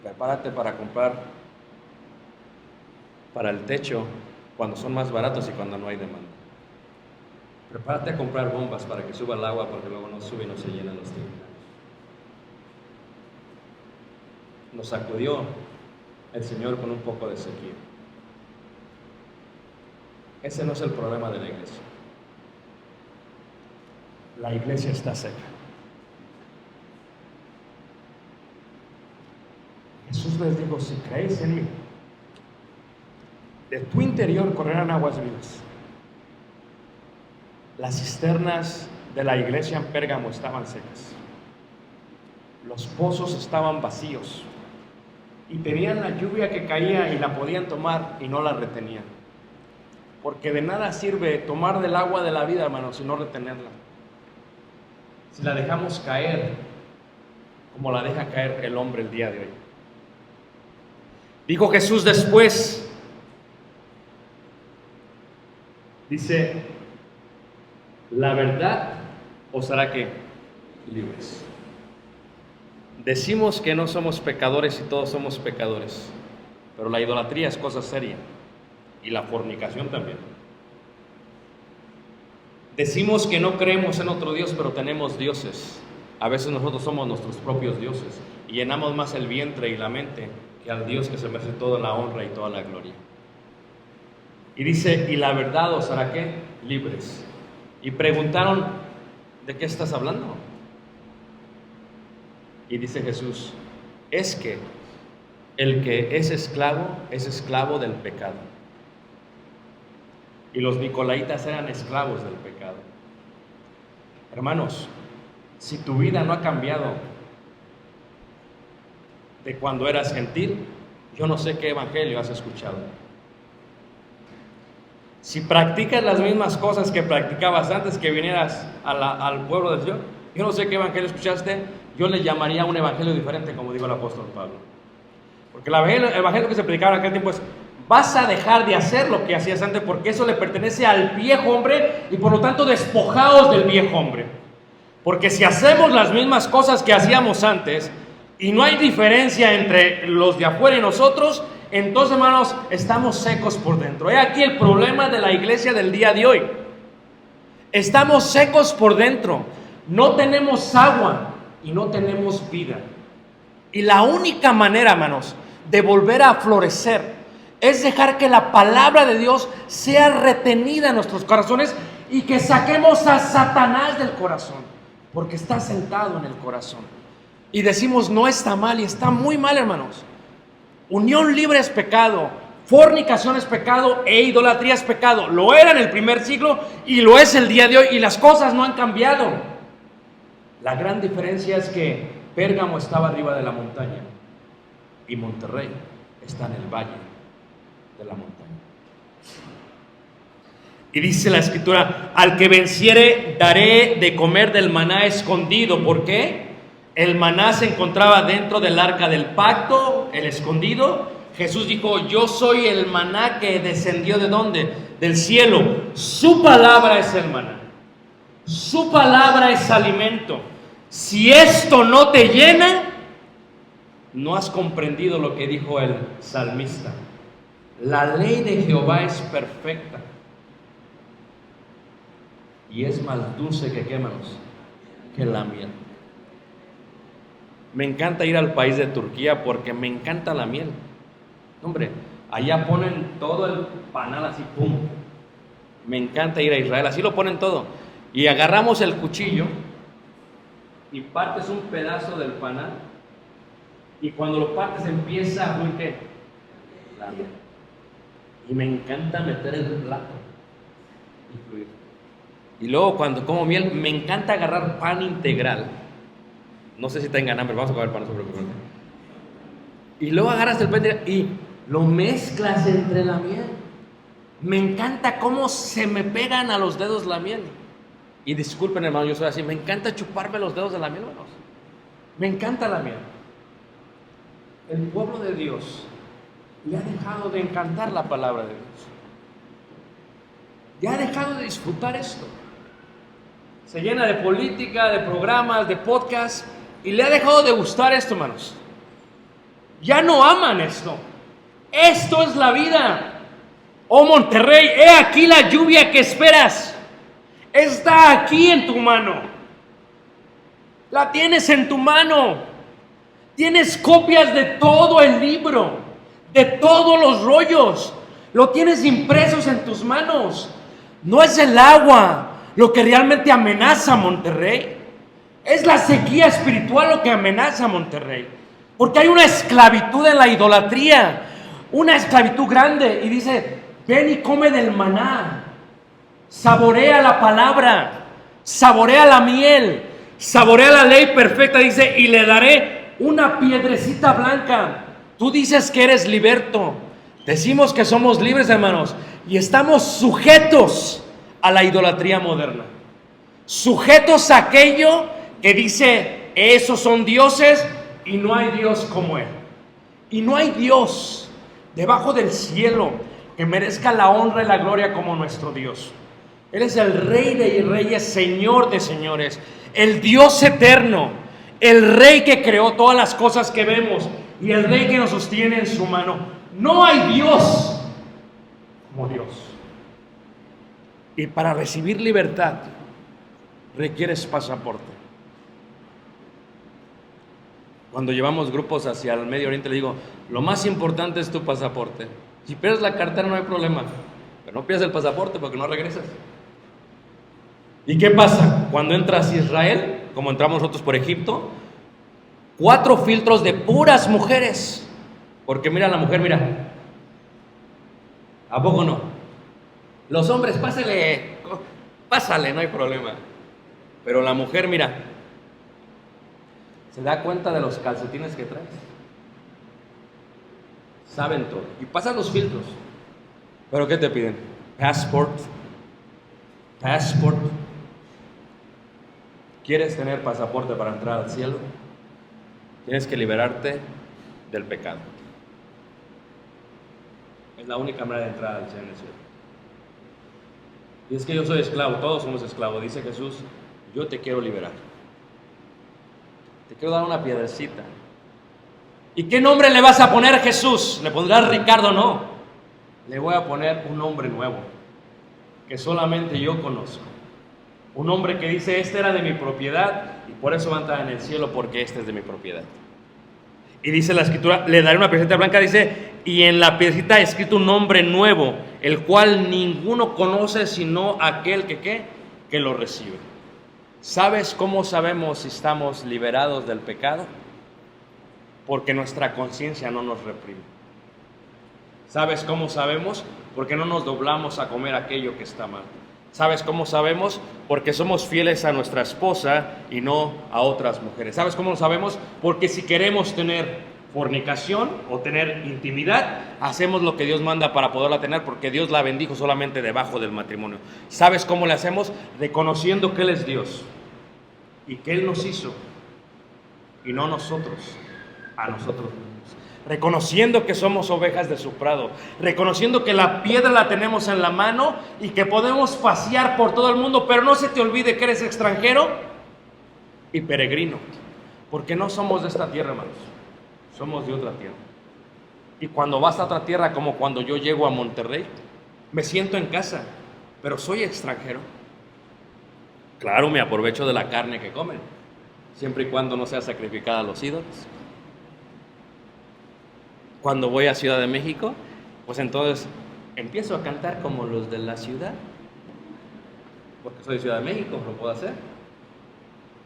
Prepárate para comprar para el techo cuando son más baratos y cuando no hay demanda. Prepárate a comprar bombas para que suba el agua, porque luego no sube y no se llenan los tinacos. Nos sacudió el Señor con un poco de sequía. Ese no es el problema de la iglesia. La iglesia está seca. Jesús les dijo: si creéis en mí, de tu interior correrán aguas vivas. Las cisternas de la iglesia en Pérgamo estaban secas. Los pozos estaban vacíos. Y tenían la lluvia que caía y la podían tomar y no la retenían. Porque de nada sirve tomar del agua de la vida, hermanos, si no retenerla. Si la dejamos caer, como la deja caer el hombre el día de hoy. Dijo Jesús después, dice: la verdad os hará ¿qué? Libres. Decimos que no somos pecadores y todos somos pecadores, pero la idolatría es cosa seria y la fornicación también. Decimos que no creemos en otro Dios, pero tenemos dioses. A veces nosotros somos nuestros propios dioses y llenamos más el vientre y la mente que al Dios que se merece toda la honra y toda la gloria. Y dice: y la verdad os hará ¿qué? Libres. Y preguntaron: ¿de qué estás hablando? Y dice Jesús: es que el que es esclavo del pecado. Y los nicolaítas eran esclavos del pecado. Hermanos, si tu vida no ha cambiado de cuando eras gentil, yo no sé qué evangelio has escuchado. Si practicas las mismas cosas que practicabas antes que vinieras al pueblo del Señor, yo no sé qué evangelio escuchaste. Yo le llamaría un evangelio diferente, como dijo el apóstol Pablo. Porque el evangelio que se predicaba en aquel tiempo es: vas a dejar de hacer lo que hacías antes, porque eso le pertenece al viejo hombre, y por lo tanto despojaos del viejo hombre. Porque si hacemos las mismas cosas que hacíamos antes y no hay diferencia entre los de afuera y nosotros, entonces, hermanos, estamos secos por dentro. He aquí el problema de la iglesia del día de hoy. Estamos secos por dentro. No tenemos agua y no tenemos vida. Y la única manera, hermanos, de volver a florecer es dejar que la palabra de Dios sea retenida en nuestros corazones y que saquemos a Satanás del corazón, porque está sentado en el corazón. Y decimos: no está mal, y está muy mal, hermanos. Unión libre es pecado, fornicación es pecado e idolatría es pecado. Lo era en el primer siglo y lo es el día de hoy, y las cosas no han cambiado. La gran diferencia es que Pérgamo estaba arriba de la montaña y Monterrey está en el valle de la montaña. Y dice la escritura: al que venciere daré de comer del maná escondido. ¿Por qué? El maná se encontraba dentro del arca del pacto, el escondido. Jesús dijo: yo soy el maná que descendió ¿de dónde? Del cielo. Su palabra es el maná. Su palabra es alimento. Si esto no te llena, no has comprendido lo que dijo el salmista: la ley de Jehová es perfecta y es más dulce que, ¿qué, hermanos? Que la miel. Me encanta ir al país de Turquía porque me encanta la miel. Hombre, allá ponen todo el panal así, pum. Me encanta ir a Israel, así lo ponen todo. Y agarramos el cuchillo y partes un pedazo del panal, y cuando lo partes empieza a fluir ¿qué? La miel. Y me encanta meter el plato y fluir. Y luego cuando como miel, me encanta agarrar pan integral. No sé si tengan hambre, vamos a comer pan sobre el. Y luego agarras el pan integral y lo mezclas entre la miel. Me encanta cómo se me pegan a los dedos la miel. Y disculpen, hermano, yo soy así. Me encanta chuparme los dedos de la miel, hermanos. Me encanta la miel. El pueblo de Dios le ha dejado de encantar la palabra de Dios. ya ha dejado de disfrutar esto. Se llena de política, de programas, de podcast, y le ha dejado de gustar esto, hermanos. Ya no aman esto. Esto es la vida. Oh Monterrey, he aquí la lluvia que esperas. Está aquí en tu mano. La tienes en tu mano. Tienes copias de todo el libro, de todos los rollos. Lo tienes impresos en tus manos. No es el agua lo que realmente amenaza a Monterrey. Es la sequía espiritual lo que amenaza a Monterrey. Porque hay una esclavitud en la idolatría. Una esclavitud grande. Y dice, ven y come del maná. Saborea la palabra. Saborea la miel. Saborea la ley perfecta. Dice, y le daré una piedrecita blanca. Tú dices que eres liberto. Decimos que somos libres, hermanos. Y estamos sujetos a la idolatría moderna. Sujetos a aquello que dice, esos son dioses y no hay Dios como Él. Y no hay Dios debajo del cielo que merezca la honra y la gloria como nuestro Dios. Él es el Rey de reyes, Señor de señores, el Dios eterno, el Rey que creó todas las cosas que vemos y el Rey que nos sostiene en su mano. No hay Dios como Dios. Y para recibir libertad requieres pasaporte. Cuando llevamos grupos hacia el Medio Oriente, le digo, lo más importante es tu pasaporte. Si pierdes la cartera no hay problema, pero no pierdas el pasaporte porque no regresas. ¿Y qué pasa? Cuando entras a Israel, como entramos nosotros por Egipto, 4 filtros de puras mujeres. Porque mira la mujer, mira. ¿A poco no? Los hombres, pásale, no hay problema. Pero la mujer, mira, se da cuenta de los calcetines que traes. Saben todo. Y pasan los filtros. ¿Pero qué te piden? Passport. ¿Quieres tener pasaporte para entrar al cielo? Tienes que liberarte del pecado. Es la única manera de entrar al cielo. Y es que yo soy esclavo, todos somos esclavos. Dice Jesús, yo te quiero liberar. Te quiero dar una piedrecita. ¿Y qué nombre le vas a poner a Jesús? ¿Le pondrás Ricardo? No. Le voy a poner un nombre nuevo que solamente yo conozco. Un hombre que dice, este era de mi propiedad y por eso va a entrar en el cielo porque este es de mi propiedad. Y dice la escritura, le daré una piedrecita blanca, dice, y en la piedrecita ha escrito un nombre nuevo, el cual ninguno conoce sino aquel que lo recibe. ¿Sabes cómo sabemos si estamos liberados del pecado? Porque nuestra conciencia no nos reprime. ¿Sabes cómo sabemos? Porque no nos doblamos a comer aquello que está mal. ¿Sabes cómo sabemos? Porque somos fieles a nuestra esposa y no a otras mujeres. ¿Sabes cómo lo sabemos? Porque si queremos tener fornicación o tener intimidad, hacemos lo que Dios manda para poderla tener, porque Dios la bendijo solamente debajo del matrimonio. ¿Sabes cómo le hacemos? Reconociendo que Él es Dios y que Él nos hizo y no nosotros a nosotros mismos. Reconociendo que somos ovejas de su prado, reconociendo que la piedra la tenemos en la mano y que podemos pasear por todo el mundo, pero no se te olvide que eres extranjero y peregrino, porque no somos de esta tierra, hermanos, somos de otra tierra. Y cuando vas a otra tierra, como cuando yo llego a Monterrey, me siento en casa, pero soy extranjero. Claro, me aprovecho de la carne que comen, siempre y cuando no sea sacrificada a los ídolos. Cuando voy a Ciudad de México, pues entonces empiezo a cantar como los de la ciudad, porque soy de Ciudad de México, lo puedo hacer,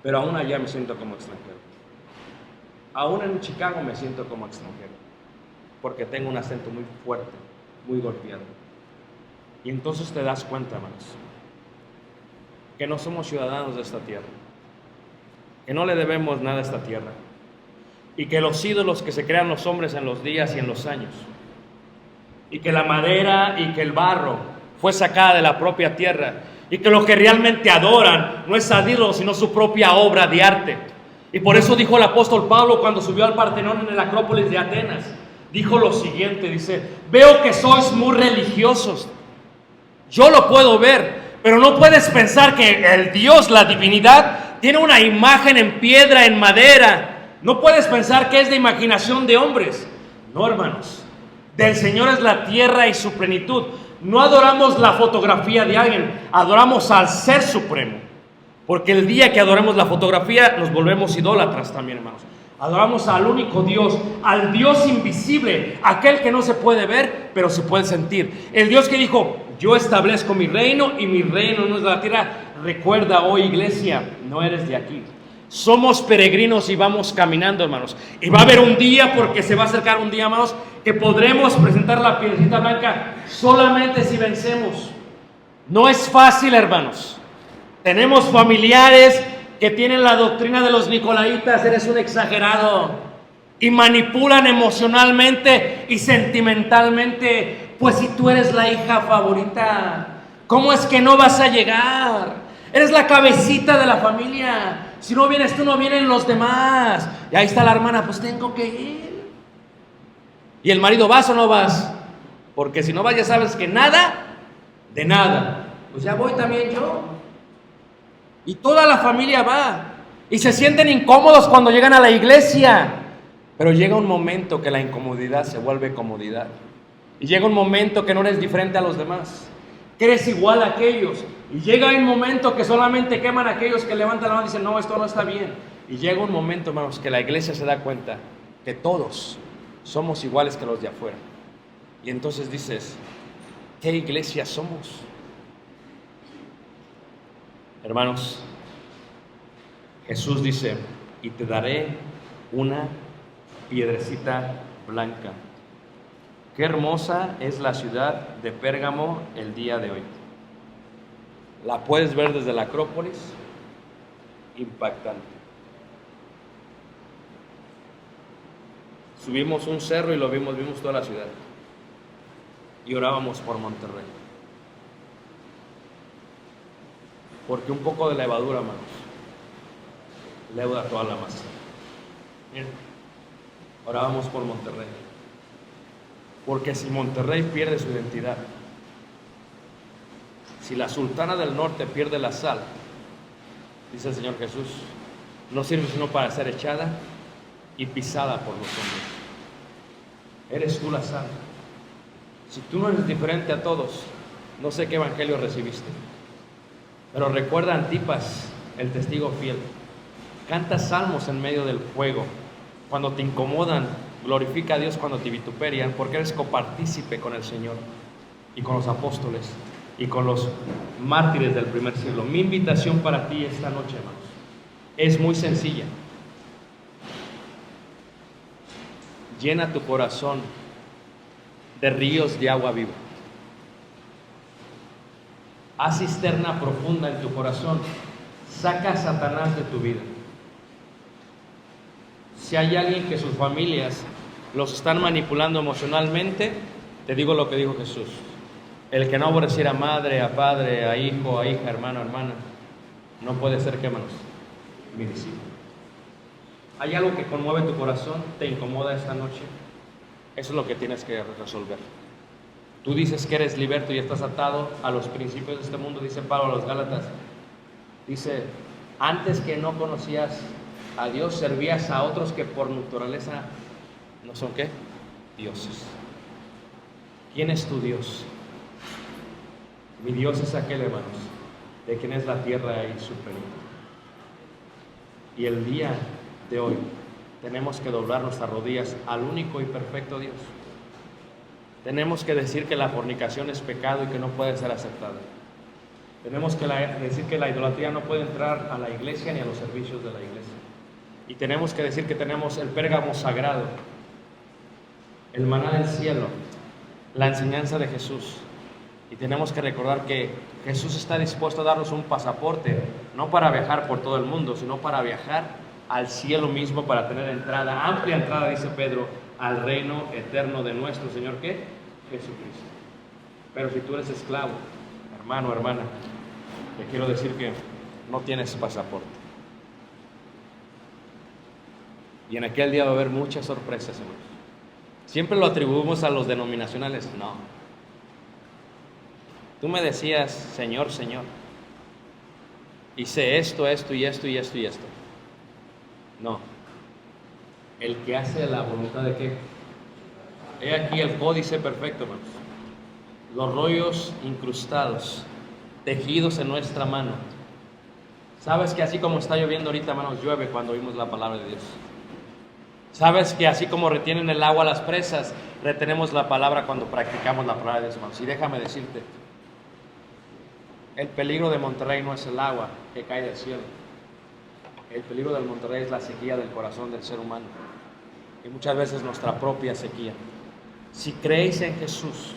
pero aún allá me siento como extranjero. Aún en Chicago me siento como extranjero, porque tengo un acento muy fuerte, muy golpeado. Y entonces te das cuenta, hermanos, que no somos ciudadanos de esta tierra, que no le debemos nada a esta tierra, y que los ídolos que se crean los hombres en los días y en los años, y que la madera y que el barro fue sacada de la propia tierra, y que lo que realmente adoran no es a Dios, sino su propia obra de arte. Y por eso dijo el apóstol Pablo cuando subió al Partenón en el Acrópolis de Atenas, dijo lo siguiente, dice, veo que sois muy religiosos. Yo lo puedo ver, pero no puedes pensar que el Dios, la divinidad, tiene una imagen en piedra, en madera. No puedes pensar que es de imaginación de hombres. No, hermanos. Del Señor es la tierra y su plenitud. No adoramos la fotografía de alguien, adoramos al Ser Supremo. Porque el día que adoremos la fotografía nos volvemos idólatras también, hermanos. Adoramos al único Dios, al Dios invisible, aquel que no se puede ver, pero se puede sentir. El Dios que dijo, yo establezco mi reino y mi reino no es de la tierra. Recuerda hoy, iglesia, no eres de aquí. Somos peregrinos y vamos caminando, hermanos. Y va a haber un día, porque se va a acercar un día, hermanos, que podremos presentar la piedrecita blanca solamente si vencemos. No es fácil, hermanos. Tenemos familiares que tienen la doctrina de los nicolaitas, eres un exagerado, y manipulan emocionalmente y sentimentalmente. Pues si tú eres la hija favorita, ¿cómo es que no vas a llegar? Eres la cabecita de la familia. Si no vienes tú, no vienen los demás. Y ahí está la hermana, pues tengo que ir. Y el marido, ¿vas o no vas? Porque si no vas, ya sabes que nada, de nada. Pues ya voy también yo. Y toda la familia va. Y se sienten incómodos cuando llegan a la iglesia. Pero llega un momento que la incomodidad se vuelve comodidad. Y llega un momento que no eres diferente a los demás, que eres igual a aquellos. Y llega un momento que solamente queman a aquellos que levantan la mano y dicen, no, esto no está bien. Y llega un momento, hermanos, que la iglesia se da cuenta que todos somos iguales que los de afuera. Y entonces dices, ¿qué iglesia somos? Hermanos, Jesús dice, y te daré una piedrecita blanca. Qué hermosa es la ciudad de Pérgamo el día de hoy. La puedes ver desde la Acrópolis, impactante. Subimos un cerro y lo vimos toda la ciudad. Y orábamos por Monterrey. Porque un poco de levadura, hermanos, leuda toda la masa. Miren, orábamos por Monterrey. Porque si Monterrey pierde su identidad, si la Sultana del Norte pierde la sal, dice el Señor Jesús, no sirve sino para ser echada y pisada por los hombres. Eres tú la sal. Si tú no eres diferente a todos, no sé qué evangelio recibiste. Pero recuerda a Antipas, el testigo fiel. Canta salmos en medio del fuego. Cuando te incomodan, glorifica a Dios cuando te vituperian, porque eres copartícipe con el Señor y con los apóstoles y con los mártires del primer siglo. Mi invitación para ti esta noche, hermanos, es muy sencilla. Llena tu corazón de ríos de agua viva. Haz cisterna profunda en tu corazón. Saca a Satanás de tu vida. Si hay alguien que sus familias los están manipulando emocionalmente, te digo lo que dijo Jesús. El que no aborreciera a madre, a padre, a hijo, a hija, hermano, hermana, no puede ser, ¿qué, hermanos? Mi discípulo. ¿Hay algo que conmueve tu corazón? ¿Te incomoda esta noche? Eso es lo que tienes que resolver. Tú dices que eres liberto y estás atado a los principios de este mundo, dice Pablo a los Gálatas. Dice, antes que no conocías a Dios, servías a otros que por naturaleza no son, ¿qué? Dioses. ¿Quién es tu Dios? Mi Dios es aquel, hermanos, de quien es la tierra y su plenitud. Y el día de hoy tenemos que doblar nuestras rodillas al único y perfecto Dios. Tenemos que decir que la fornicación es pecado y que no puede ser aceptada. Tenemos que decir que la idolatría no puede entrar a la iglesia ni a los servicios de la iglesia. Y tenemos que decir que tenemos el Pérgamo sagrado, el maná del cielo, la enseñanza de Jesús. Y tenemos que recordar que Jesús está dispuesto a darnos un pasaporte, no para viajar por todo el mundo, sino para viajar al cielo mismo, para tener entrada, amplia entrada, dice Pedro, al reino eterno de nuestro Señor, ¿qué? Jesucristo. Pero si tú eres esclavo, hermano, hermana, te quiero decir que no tienes pasaporte. Y en aquel día va a haber muchas sorpresas, hermanos. Siempre lo atribuimos a los denominacionales, no. tú me decías, Señor, Señor, hice esto, esto y esto y esto y esto. No. El que hace la voluntad de qué. He aquí el códice perfecto, hermanos. Los rollos incrustados, tejidos en nuestra mano. ¿Sabes que así como está lloviendo ahorita, hermanos, llueve cuando oímos la palabra de Dios? ¿Sabes que así como retienen el agua las presas, retenemos la palabra cuando practicamos la palabra de Dios, hermanos? Y déjame decirte, el peligro de Monterrey no es el agua que cae del cielo. El peligro del Monterrey es la sequía del corazón del ser humano. Y muchas veces nuestra propia sequía. Si creéis en Jesús,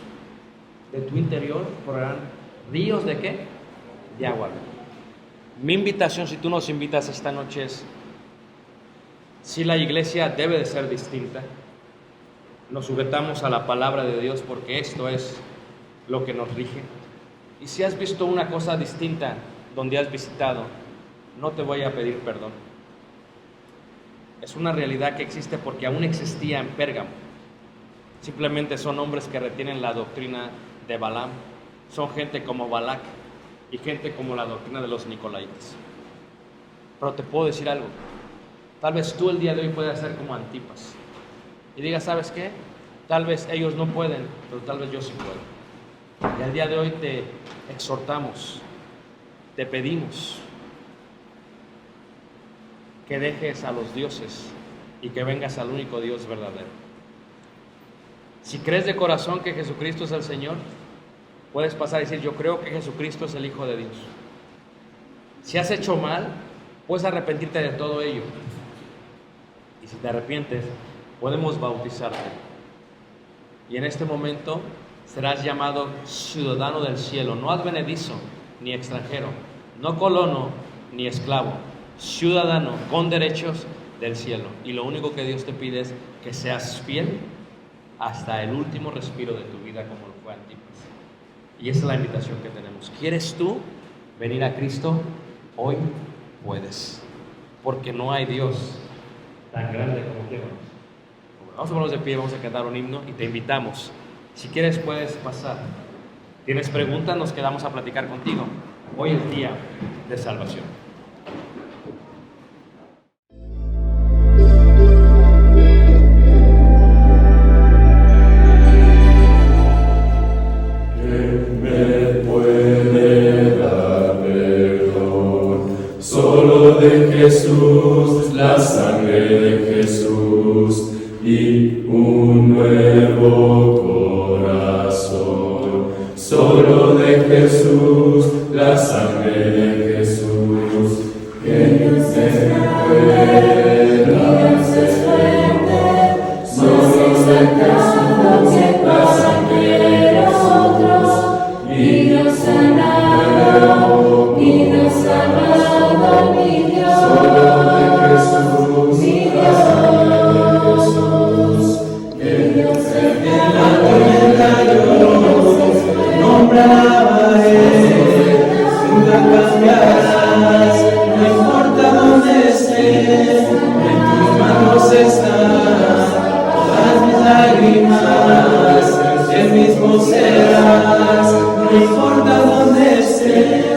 de tu interior correrán ríos de ¿qué? De agua. Mi invitación, si tú nos invitas esta noche, es: si la iglesia debe de ser distinta, nos sujetamos a la palabra de Dios porque esto es lo que nos rige. Y si has visto una cosa distinta donde has visitado, no te voy a pedir perdón. Es una realidad que existe porque aún existía en Pérgamo. Simplemente son hombres que retienen la doctrina de Balaam. Son gente como Balac y gente como la doctrina de los Nicolaitas. Pero te puedo decir algo. Tal vez tú el día de hoy puedas ser como Antipas y digas, ¿sabes qué? Tal vez ellos no pueden, pero tal vez yo sí puedo. Y el día de hoy te exhortamos, te pedimos que dejes a los dioses y que vengas al único Dios verdadero. Si crees de corazón que Jesucristo es el Señor, puedes pasar a decir, yo creo que Jesucristo es el Hijo de Dios. Si has hecho mal, puedes arrepentirte de todo ello. Y si te arrepientes, podemos bautizarte. Y en este momento serás llamado ciudadano del cielo, no advenedizo ni extranjero, no colono ni esclavo, ciudadano con derechos del cielo. Y lo único que Dios te pide es que seas fiel hasta el último respiro de tu vida, como lo fue Antipas. Y esa es la invitación que tenemos. ¿Quieres tú venir a Cristo? Hoy puedes, porque no hay Dios tan grande como que vamos. Vamos a ponernos de pie, vamos a cantar un himno y te invitamos. Si quieres puedes pasar. ¿Tienes preguntas? Nos quedamos a platicar contigo. Hoy es día de salvación. Jesús, la sangre de Jesús y un nuevo corazón. Solo de Jesús, la sangre de Jesús, que Dios es grande, Dios es fuerte, solo de Jesús, la sangre de nosotros, y Dios sanado, y Dios sanado, mi Dios. Solo de Jesús, mi Dios, que Dios en la tormenta yo nombraba Él, nunca cambiarás, no importa dónde estés, en tus manos están todas mis lágrimas, el mismo serás, no importa dónde estés.